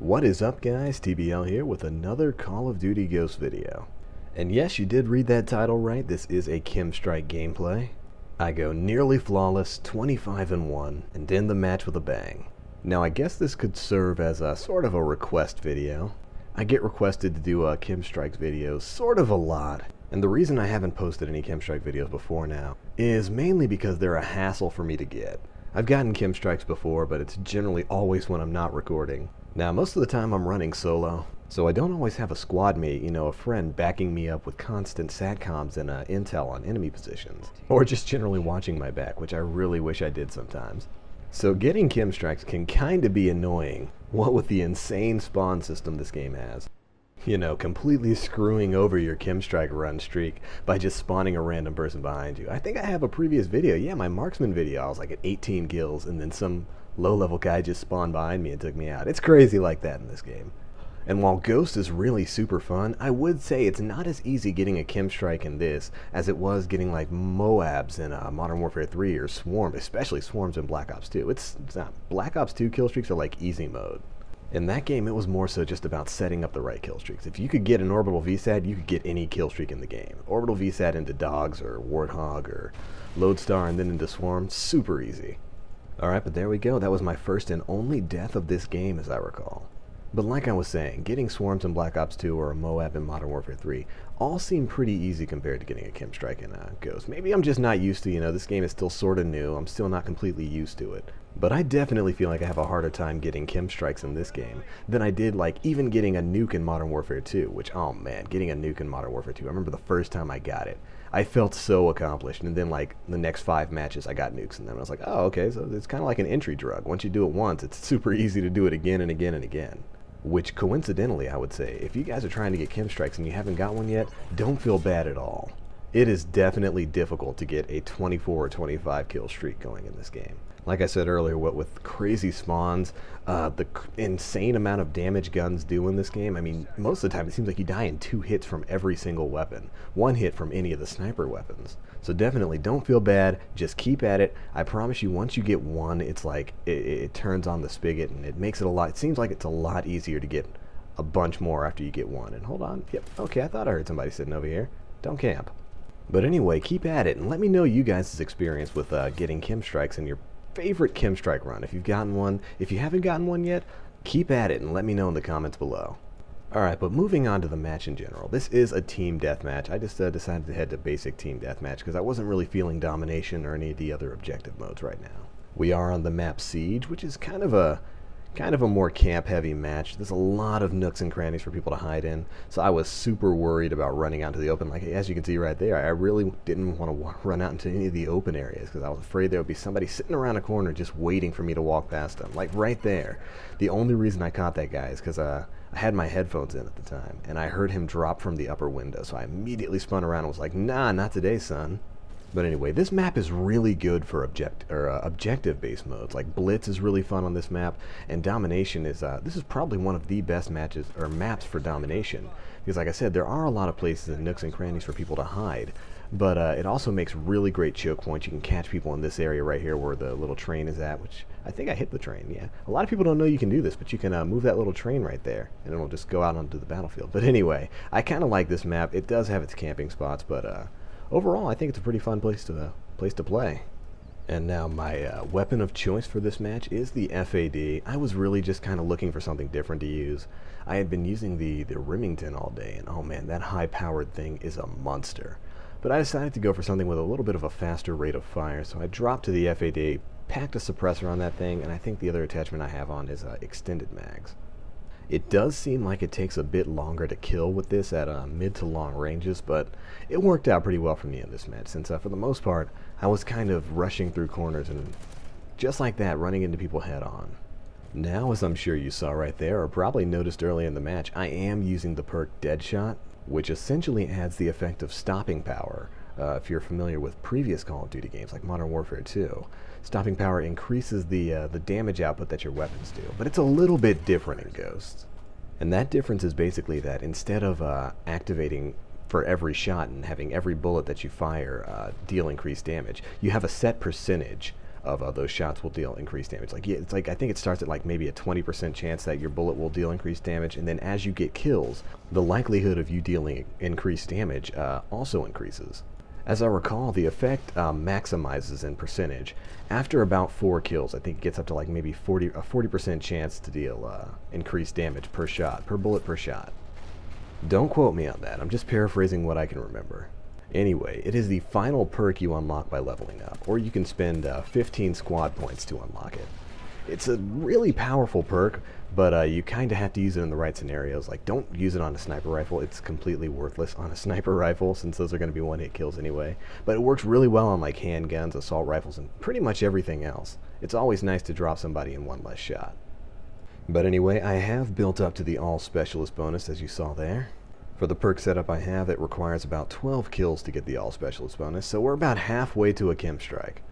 What is up, guys? TBL here with another Call of Duty Ghost video. And yes, you did read that title right. This is a Killstreak gameplay. I go nearly flawless, 25-1, and end the match with a bang. Now I guess this could serve as a sort of a request video. I get requested to do Killstreak videos sort of a lot. And the reason I haven't posted any Killstreak videos before now is mainly because they're a hassle for me to get. I've gotten Killstreaks before, but it's generally always when I'm not recording. Now, most of the time I'm running solo, so I don't always have a squad mate, a friend backing me up with constant satcoms and intel on enemy positions, or just generally watching my back, which I really wish I did sometimes. So getting Killstreaks can kinda be annoying, what with the insane spawn system this game has. Completely screwing over your Killstreak run streak by just spawning a random person behind you. I think I have a previous video, yeah, my marksman video, I was like at 18 kills, and then some low-level guy just spawned behind me and took me out. It's crazy like that in this game. And while Ghost is really super fun, I would say it's not as easy getting a Killstreak in this as it was getting like M.O.A.Bs in Modern Warfare 3 or Swarm, especially Swarms in Black Ops 2. It's not. Black Ops 2 killstreaks are like easy mode. In that game, it was more so just about setting up the right killstreaks. If you could get an Orbital VSAT, you could get any killstreak in the game. Orbital VSAT into Dogs or Warthog or Lodestar and then into Swarm, super easy. Alright, but there we go. That was my first and only death of this game, as I recall. But like I was saying, getting Swarms in Black Ops 2 or a M.O.A.B in Modern Warfare 3 all seem pretty easy compared to getting a Killstreak in Ghost. Maybe I'm just not used to, this game is still sort of new. I'm still not completely used to it. But I definitely feel like I have a harder time getting Killstreaks in this game than I did like even getting a nuke in Modern Warfare 2, which, oh man, getting a nuke in Modern Warfare 2, I remember the first time I got it. I felt so accomplished, and then like the next 5 matches I got nukes, and then I was like, oh, okay, so it's kind of like an entry drug. Once you do it once, it's super easy to do it again and again and again. Which, coincidentally, I would say, if you guys are trying to get Killstreaks and you haven't got one yet, don't feel bad at all. It is definitely difficult to get a 24 or 25 kill streak going in this game. Like I said earlier, what with crazy spawns, the insane amount of damage guns do in this game, I mean, most of the time it seems like you die in 2 hits from every single weapon. 1 hit from any of the sniper weapons. So definitely don't feel bad, just keep at it. I promise you, once you get one, it's like, it turns on the spigot and it makes it it seems like it's a lot easier to get a bunch more after you get one. And hold on, yep, okay, I thought I heard somebody sitting over here. Don't camp. But anyway, keep at it and let me know you guys' experience with getting Killstreaks in your favorite Killstreak run. If you've gotten one, if you haven't gotten one yet, keep at it and let me know in the comments below. Alright, but moving on to the match in general. This is a team deathmatch. I just decided to head to basic team deathmatch because I wasn't really feeling domination or any of the other objective modes right now. We are on the map Siege, which is kind of a more camp-heavy match. There's a lot of nooks and crannies for people to hide in, so I was super worried about running out to the open. Like, as you can see right there, I really didn't want to run out into any of the open areas because I was afraid there would be somebody sitting around a corner just waiting for me to walk past them. Like, right there. The only reason I caught that guy is because I had my headphones in at the time, and I heard him drop from the upper window, so I immediately spun around and was like, nah, not today, son. But anyway, this map is really good for objective-based modes. Like Blitz is really fun on this map, and Domination is, this is probably one of the best maps for Domination. Because like I said, there are a lot of places and nooks and crannies for people to hide, but it also makes really great choke points. You can catch people in this area right here where the little train is at, which I think I hit the train, yeah. A lot of people don't know you can do this, but you can move that little train right there, and it'll just go out onto the battlefield. But anyway, I kind of like this map. It does have its camping spots, but overall, I think it's a pretty fun place to play. And now my weapon of choice for this match is the FAD. I was really just kind of looking for something different to use. I had been using the Remington all day, and oh man, that high-powered thing is a monster. But I decided to go for something with a little bit of a faster rate of fire, so I dropped to the FAD, packed a suppressor on that thing, and I think the other attachment I have on is extended mags. It does seem like it takes a bit longer to kill with this at mid to long ranges, but it worked out pretty well for me in this match, since for the most part, I was kind of rushing through corners and just like that, running into people head on. Now, as I'm sure you saw right there, or probably noticed early in the match, I am using the perk Deadshot, which essentially adds the effect of stopping power. If you're familiar with previous Call of Duty games like Modern Warfare 2, stopping power increases the damage output that your weapons do, but it's a little bit different in Ghost. And that difference is basically that instead of activating for every shot and having every bullet that you fire deal increased damage, you have a set percentage of those shots will deal increased damage. Like, yeah, it's like, I think it starts at like maybe a 20% chance that your bullet will deal increased damage, and then as you get kills, the likelihood of you dealing increased damage also increases. As I recall, the effect maximizes in percentage. After about 4 kills, I think it gets up to like maybe a 40% chance to deal increased damage per shot, per bullet per shot. Don't quote me on that, I'm just paraphrasing what I can remember. Anyway, it is the final perk you unlock by leveling up, or you can spend 15 squad points to unlock it. It's a really powerful perk, but you kind of have to use it in the right scenarios. Like, don't use it on a sniper rifle. It's completely worthless on a sniper rifle, since those are going to be one-hit kills anyway. But it works really well on like handguns, assault rifles, and pretty much everything else. It's always nice to drop somebody in one less shot. But anyway, I have built up to the all specialist bonus, as you saw there. For the perk setup I have, it requires about 12 kills to get the all specialist bonus, so we're about halfway to a chem strike.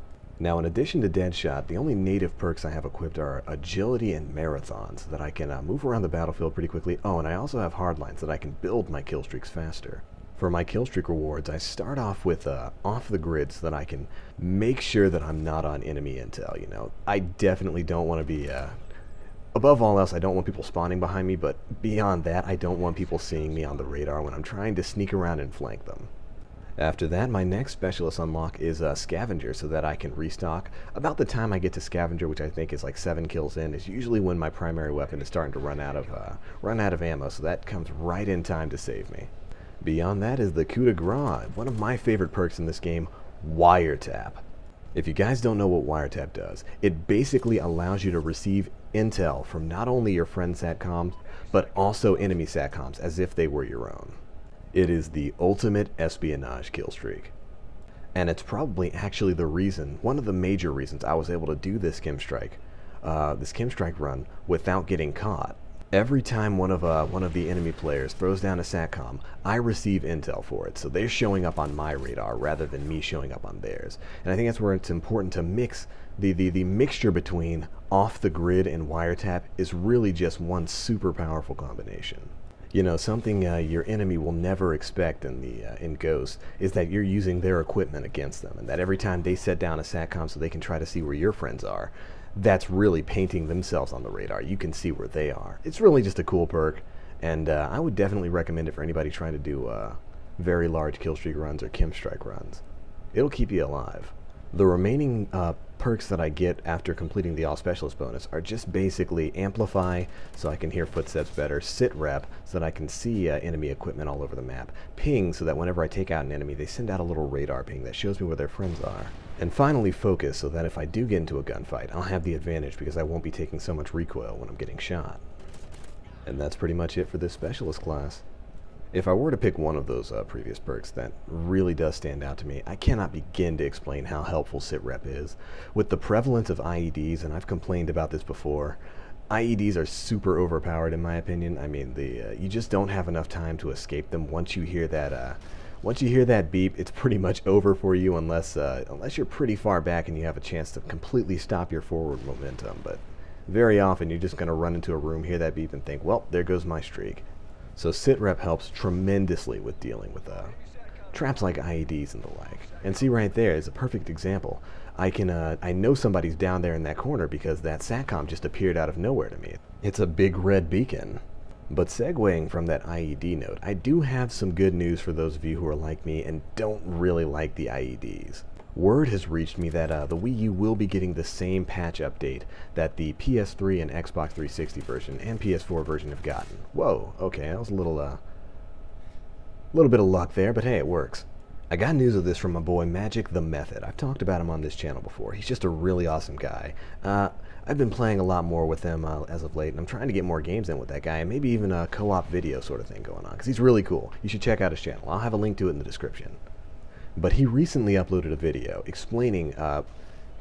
Now, in addition to Deadshot, the only native perks I have equipped are Agility and Marathon, so that I can move around the battlefield pretty quickly. Oh, and I also have Hardline, so that I can build my kill streaks faster. For my kill streak rewards, I start off with off the grid, so that I can make sure that I'm not on enemy intel, you know. I definitely don't want to be, above all else, I don't want people spawning behind me, but beyond that, I don't want people seeing me on the radar when I'm trying to sneak around and flank them. After that, my next specialist unlock is Scavenger, so that I can restock. About the time I get to Scavenger, which I think is like 7 kills in, is usually when my primary weapon is starting to run out of ammo, so that comes right in time to save me. Beyond that is the coup de grace, one of my favorite perks in this game, Wiretap. If you guys don't know what Wiretap does, it basically allows you to receive intel from not only your friend's SATCOMs, but also enemy SATCOMs as if they were your own. It is the ultimate espionage kill streak. And it's probably actually the reason, one of the major reasons I was able to do this chem strike run without getting caught. Every time one of the enemy players throws down a SATCOM, I receive intel for it, so they're showing up on my radar rather than me showing up on theirs. And I think that's where it's important to mix the mixture between off the grid and Wiretap is really just one super powerful combination. You know, something your enemy will never expect in Ghost is that you're using their equipment against them, and that every time they set down a SATCOM so they can try to see where your friends are, that's really painting themselves on the radar. You can see where they are. It's really just a cool perk, and I would definitely recommend it for anybody trying to do very large killstreak runs or chem strike runs. It'll keep you alive. The remaining perks that I get after completing the all specialist bonus are just basically Amplify, so I can hear footsteps better, Sit Rep, so that I can see enemy equipment all over the map, Ping, so that whenever I take out an enemy, they send out a little radar ping that shows me where their friends are. And finally Focus, so that if I do get into a gunfight, I'll have the advantage because I won't be taking so much recoil when I'm getting shot. And that's pretty much it for this specialist class. If I were to pick one of those previous perks that really does stand out to me, I cannot begin to explain how helpful SitRep is. With the prevalence of IEDs, and I've complained about this before, IEDs are super overpowered in my opinion. I mean, you just don't have enough time to escape them. Once you hear that beep, it's pretty much over for you unless you're pretty far back and you have a chance to completely stop your forward momentum. But very often you're just going to run into a room, hear that beep, and think, well, there goes my streak. So SitRep helps tremendously with dealing with traps like IEDs and the like. And see right there is a perfect example. I know somebody's down there in that corner because that SATCOM just appeared out of nowhere to me. It's a big red beacon. But segueing from that IED note, I do have some good news for those of you who are like me and don't really like the IEDs. Word has reached me that the Wii U will be getting the same patch update that the PS3 and Xbox 360 version and PS4 version have gotten. Whoa, okay, that was a little bit of luck there, but hey, it works. I got news of this from my boy Magik, TheMethod. I've talked about him on this channel before. He's just a really awesome guy. I've been playing a lot more with him as of late, and I'm trying to get more games in with that guy, and maybe even a co-op video sort of thing going on, because he's really cool. You should check out his channel. I'll have a link to it in the description. But he recently uploaded a video explaining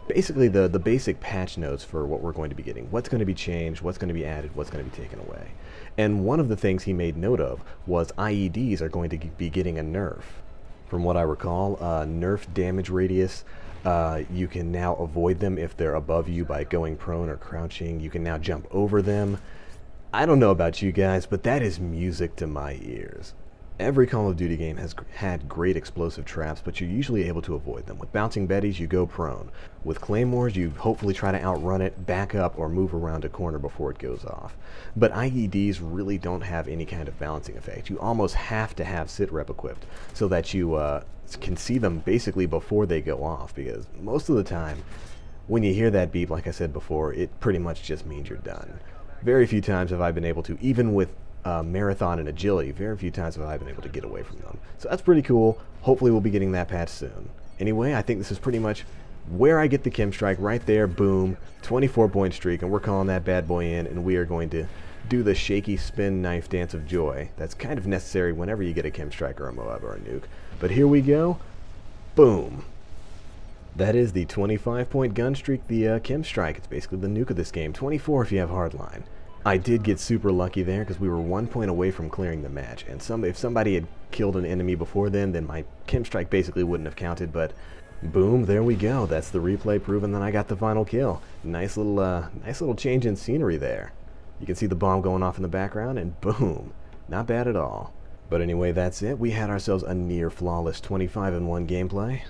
basically the basic patch notes for what we're going to be getting. What's going to be changed, what's going to be added, what's going to be taken away. And one of the things he made note of was IEDs are going to be getting a nerf. From what I recall, nerf damage radius, you can now avoid them if they're above you by going prone or crouching. You can now jump over them. I don't know about you guys, but that is music to my ears. Every Call of Duty game has had great explosive traps, but you're usually able to avoid them. With bouncing Bettys, you go prone. With Claymores, you hopefully try to outrun it, back up, or move around a corner before it goes off. But IEDs really don't have any kind of balancing effect. You almost have to have sit-rep equipped so that you can see them basically before they go off, because most of the time, when you hear that beep, like I said before, it pretty much just means you're done. Very few times have I been able to, even with marathon and agility, very few times have I been able to get away from them. So that's pretty cool. Hopefully we'll be getting that patch soon. Anyway, I think this is pretty much where I get the chem strike right there. Boom, 24-point streak, and we're calling that bad boy in, and we are going to do the shaky spin knife dance of joy. That's kind of necessary whenever you get a chem strike or a M.O.A.B or a nuke. But here we go. Boom. That is the 25-point gun streak, the chem strike. It's basically the nuke of this game. 24 if you have hardline. I did get super lucky there because we were 1 point away from clearing the match, and if somebody had killed an enemy before then my chem strike basically wouldn't have counted, but boom, there we go. That's the replay proving that I got the final kill. Nice little change in scenery there. You can see the bomb going off in the background, and boom, not bad at all. But anyway, that's it. We had ourselves a near flawless 25-1 gameplay,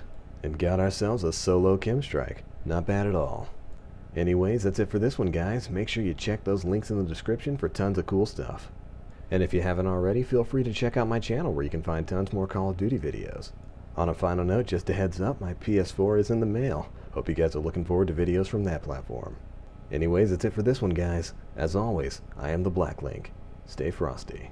and got ourselves a solo chem strike. Not bad at all. Anyways, that's it for this one, guys. Make sure you check those links in the description for tons of cool stuff. And if you haven't already, feel free to check out my channel where you can find tons more Call of Duty videos. On a final note, just a heads up, my PS4 is in the mail. Hope you guys are looking forward to videos from that platform. Anyways, that's it for this one, guys. As always, I am TheBlackLink. Stay frosty.